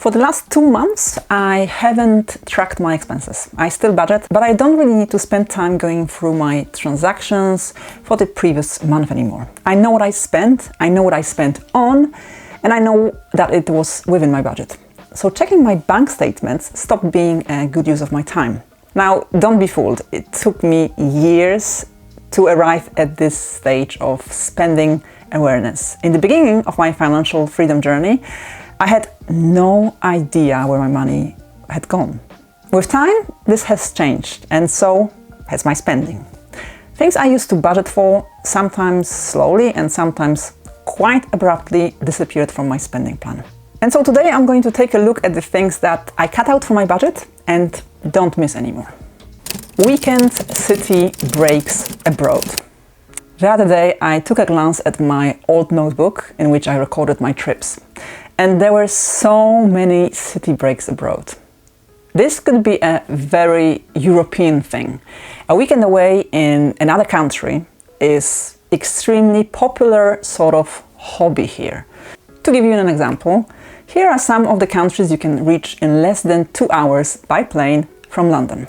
For the last 2 months, I haven't tracked my expenses. I still budget, but I don't really need to spend time going through my transactions for the previous month anymore. I know what I spent, I know what I spent on, and I know that it was within my budget. So checking my bank statements stopped being a good use of my time. Now, don't be fooled. It took me years to arrive at this stage of spending awareness. In the beginning of my financial freedom journey, I had no idea where my money had gone. With time, this has changed, and so has my spending. Things I used to budget for, sometimes slowly and sometimes quite abruptly, disappeared from my spending plan. And so today I'm going to take a look at the things that I cut out from my budget and don't miss anymore. Weekend city breaks abroad. The other day I took a glance at my old notebook in which I recorded my trips. And there were so many city breaks abroad. This could be a very European thing. A weekend away in another country is extremely popular sort of hobby here. To give you an example, here are some of the countries you can reach in less than 2 hours by plane from London.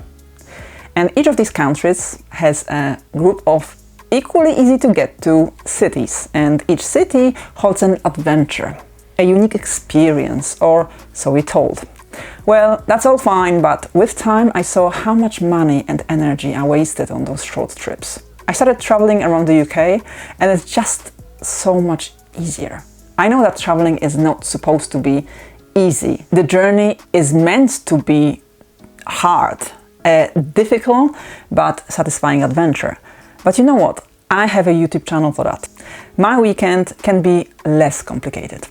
And each of these countries has a group of equally easy to get to cities, and each city holds an adventure, a unique experience, or so we're told. Well, that's all fine, but with time I saw how much money and energy I wasted on those short trips. I started traveling around the UK, and it's just so much easier. I know that traveling is not supposed to be easy. The journey is meant to be hard, a difficult but satisfying adventure. But you know what? I have a YouTube channel for that. My weekend can be less complicated.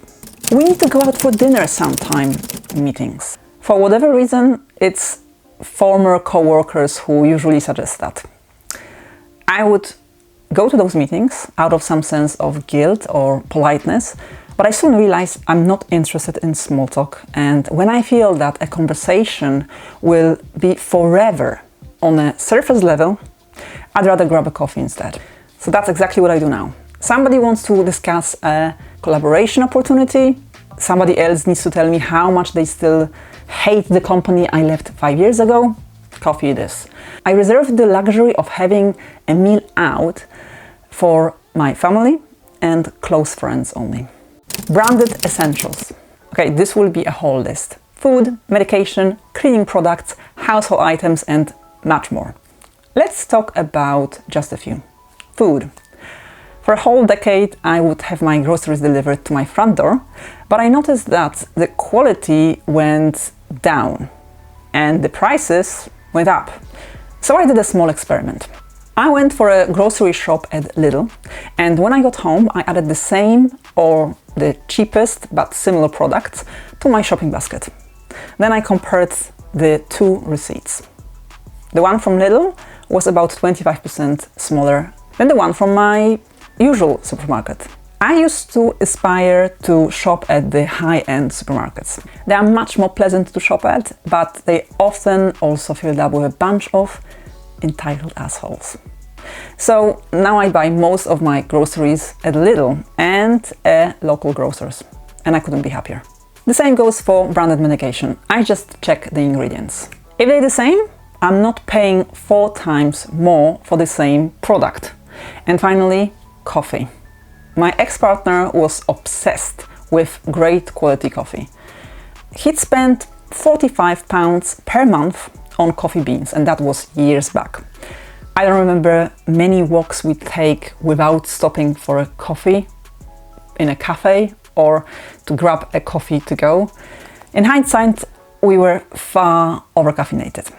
We need to go out for dinner sometime meetings. For whatever reason, it's former co-workers who usually suggest that. I would go to those meetings out of some sense of guilt or politeness, but I soon realized I'm not interested in small talk, and when I feel that a conversation will be forever on a surface level, I'd rather grab a coffee instead. So that's exactly what I do now. Somebody wants to discuss a collaboration opportunity, somebody else needs to tell me how much they still hate the company I left 5 years ago. Coffee it is. I reserve the luxury of having a meal out for my family and close friends only. Branded essentials. Okay, this will be a whole list. Food, medication, cleaning products, household items, and much more. Let's talk about just a few. Food. For a whole decade, I would have my groceries delivered to my front door, but I noticed that the quality went down and the prices went up. So I did a small experiment. I went for a grocery shop at Lidl, and when I got home, I added the same or the cheapest but similar products to my shopping basket. Then I compared the two receipts. The one from Lidl was about 25% smaller than the one from my usual supermarket. I used to aspire to shop at the high-end supermarkets. They are much more pleasant to shop at, but they often also filled up with a bunch of entitled assholes. So now I buy most of my groceries at Lidl and local grocers, and I couldn't be happier. The same goes for branded medication. I just check the ingredients. If they're the same, I'm not paying 4 times more for the same product. And finally, coffee. My ex-partner was obsessed with great quality coffee. He'd spent £45 per month on coffee beans, and that was years back. I don't remember many walks we'd take without stopping for a coffee in a cafe or to grab a coffee to go. In hindsight, we were far over-caffeinated.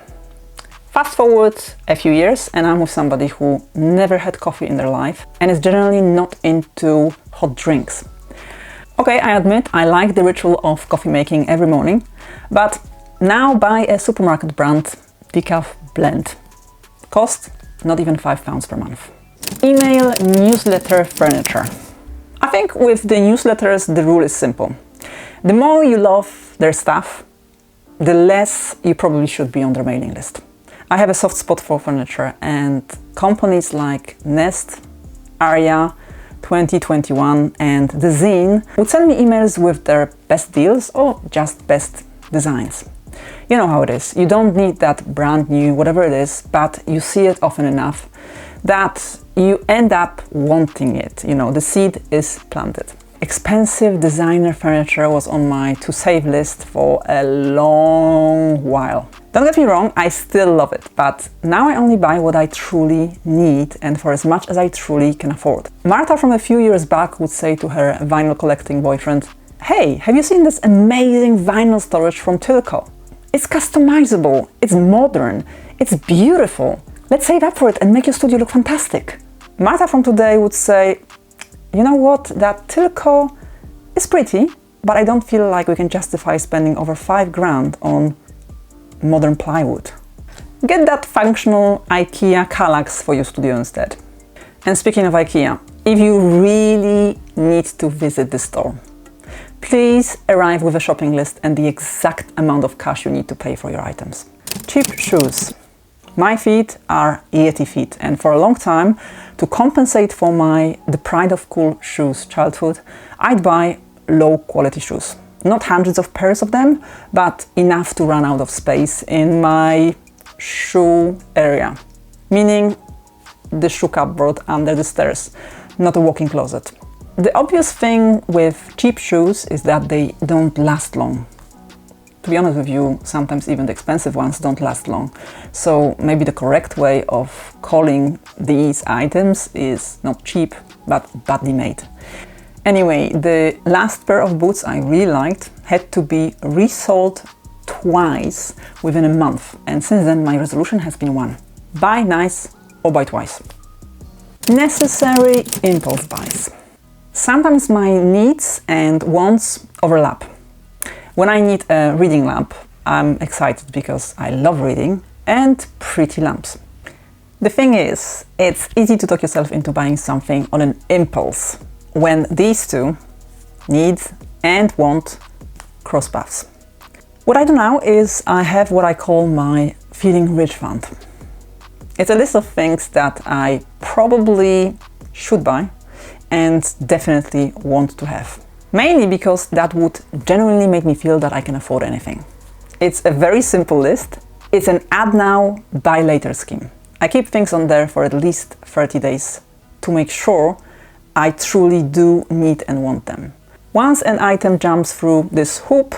Fast forward a few years and I'm with somebody who never had coffee in their life and is generally not into hot drinks. Okay, I admit I like the ritual of coffee making every morning, but now buy a supermarket brand decaf blend. Cost not even £5 per month. Email newsletter furniture. I think with the newsletters the rule is simple. The more you love their stuff, the less you probably should be on their mailing list. I have a soft spot for furniture, and companies like Nest, Aria, 2021 and the zine would send me emails with their best deals or just best designs. You know how it is. You don't need that brand new whatever it is, but you see it often enough that you end up wanting it. You know, the seed is planted. Expensive designer furniture was on my to save list for a long while. Don't get me wrong, I still love it, but now I only buy what I truly need and for as much as I truly can afford. Marta from a few years back would say to her vinyl collecting boyfriend, "Hey, have you seen this amazing vinyl storage from Tilco? It's customizable, it's modern, it's beautiful. Let's save up for it and make your studio look fantastic." Marta from today would say, "You know what, that Tilco is pretty, but I don't feel like we can justify spending over $5,000 on modern plywood. Get that functional IKEA Kallax for your studio instead." And speaking of IKEA, if you really need to visit the store, please arrive with a shopping list and the exact amount of cash you need to pay for your items. Cheap shoes. My feet are Yeti feet, and for a long time, to compensate for the pride of cool shoes childhood, I'd buy low quality shoes. Not hundreds of pairs of them, but enough to run out of space in my shoe area. Meaning the shoe cupboard under the stairs, not a walk-in closet. The obvious thing with cheap shoes is that they don't last long. To be honest with you, sometimes even the expensive ones don't last long. So maybe the correct way of calling these items is not cheap, but badly made. Anyway, the last pair of boots I really liked had to be resold twice within a month. And since then my resolution has been one: buy nice or buy twice. Necessary impulse buys. Sometimes my needs and wants overlap. When I need a reading lamp, I'm excited because I love reading and pretty lamps. The thing is, it's easy to talk yourself into buying something on an impulse when these two, need and want, cross paths. What I do now is I have what I call my Feeling Rich Fund. It's a list of things that I probably should buy and definitely want to have. Mainly because that would genuinely make me feel that I can afford anything. It's a very simple list. It's an add now, buy later scheme. I keep things on there for at least 30 days to make sure I truly do need and want them. Once an item jumps through this hoop,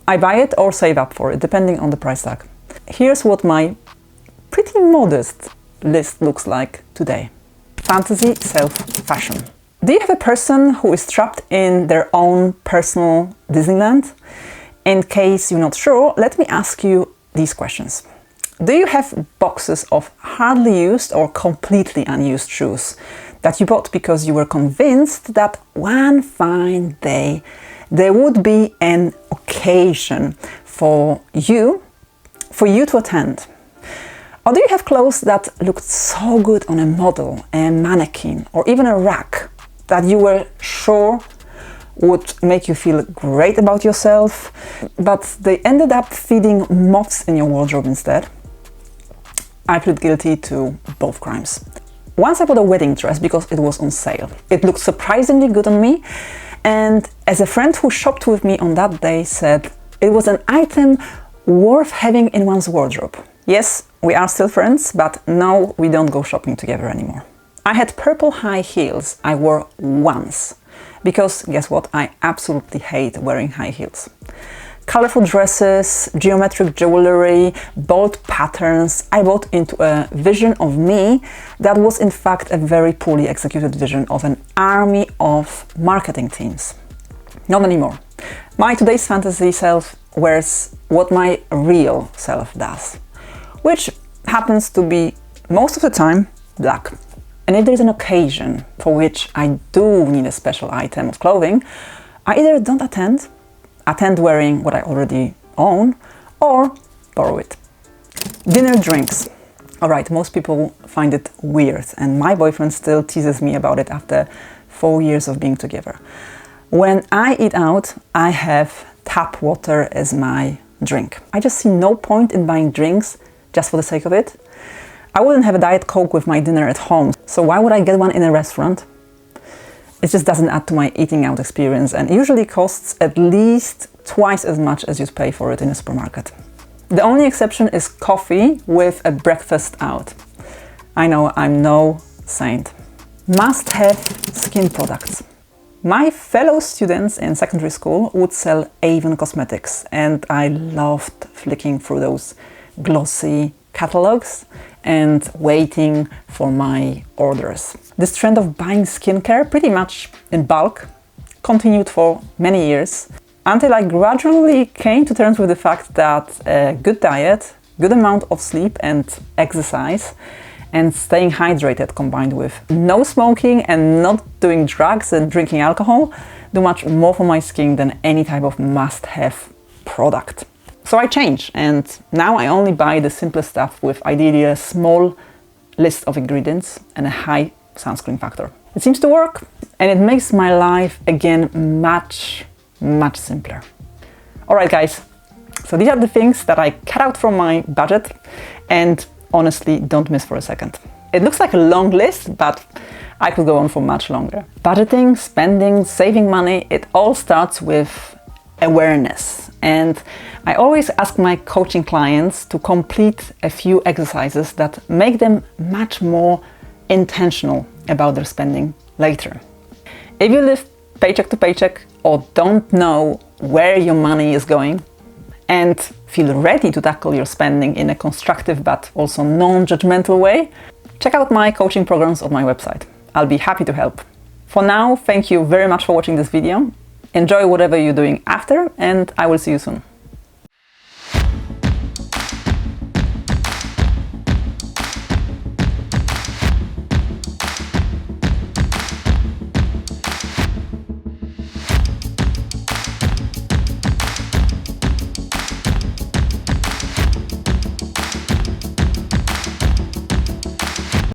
I buy it or save up for it, depending on the price tag. Here's what my pretty modest list looks like today. Fantasy self-fashion. Do you have a person who is trapped in their own personal Disneyland? In case you're not sure, let me ask you these questions. Do you have boxes of hardly used or completely unused shoes that you bought because you were convinced that one fine day there would be an occasion for you to attend? Or do you have clothes that looked so good on a model, a mannequin, or even a rack that you were sure would make you feel great about yourself, but they ended up feeding moths in your wardrobe instead? I plead guilty to both crimes. Once I bought a wedding dress because it was on sale. It looked surprisingly good on me, and as a friend who shopped with me on that day said, it was an item worth having in one's wardrobe. Yes, we are still friends, but no, we don't go shopping together anymore. I had purple high heels I wore once, because guess what, I absolutely hate wearing high heels. Colorful dresses, geometric jewelry, bold patterns. I bought into a vision of me that was in fact a very poorly executed vision of an army of marketing teams. Not anymore. My today's fantasy self wears what my real self does, which happens to be most of the time black. And if there's an occasion for which I do need a special item of clothing, I either don't attend wearing what I already own, or borrow it. Dinner drinks. Alright, most people find it weird, and my boyfriend still teases me about it after 4 years of being together. When I eat out, I have tap water as my drink. I just see no point in buying drinks just for the sake of it. I wouldn't have a Diet Coke with my dinner at home, so why would I get one in a restaurant? It just doesn't add to my eating out experience and usually costs at least twice as much as you'd pay for it in a supermarket. The only exception is coffee with a breakfast out. I know, I'm no saint. Must-have skin products. My fellow students in secondary school would sell Avon cosmetics, and I loved flicking through those glossy catalogs and waiting for my orders. This trend of buying skincare pretty much in bulk continued for many years until I gradually came to terms with the fact that a good diet, good amount of sleep and exercise, and staying hydrated combined with no smoking and not doing drugs and drinking alcohol do much more for my skin than any type of must-have product. So I changed, and now I only buy the simplest stuff with ideally a small list of ingredients and a high sunscreen factor. It seems to work, and it makes my life again much simpler. Alright guys, so these are the things that I cut out from my budget and honestly don't miss for a second. It looks like a long list, but I could go on for much longer. Budgeting, spending, saving money, it all starts with awareness. And I always ask my coaching clients to complete a few exercises that make them much more intentional about their spending later. If you live paycheck to paycheck or don't know where your money is going and feel ready to tackle your spending in a constructive but also non-judgmental way, check out my coaching programs on my website. I'll be happy to help. For now, thank you very much for watching this video. Enjoy whatever you're doing after, and I will see you soon.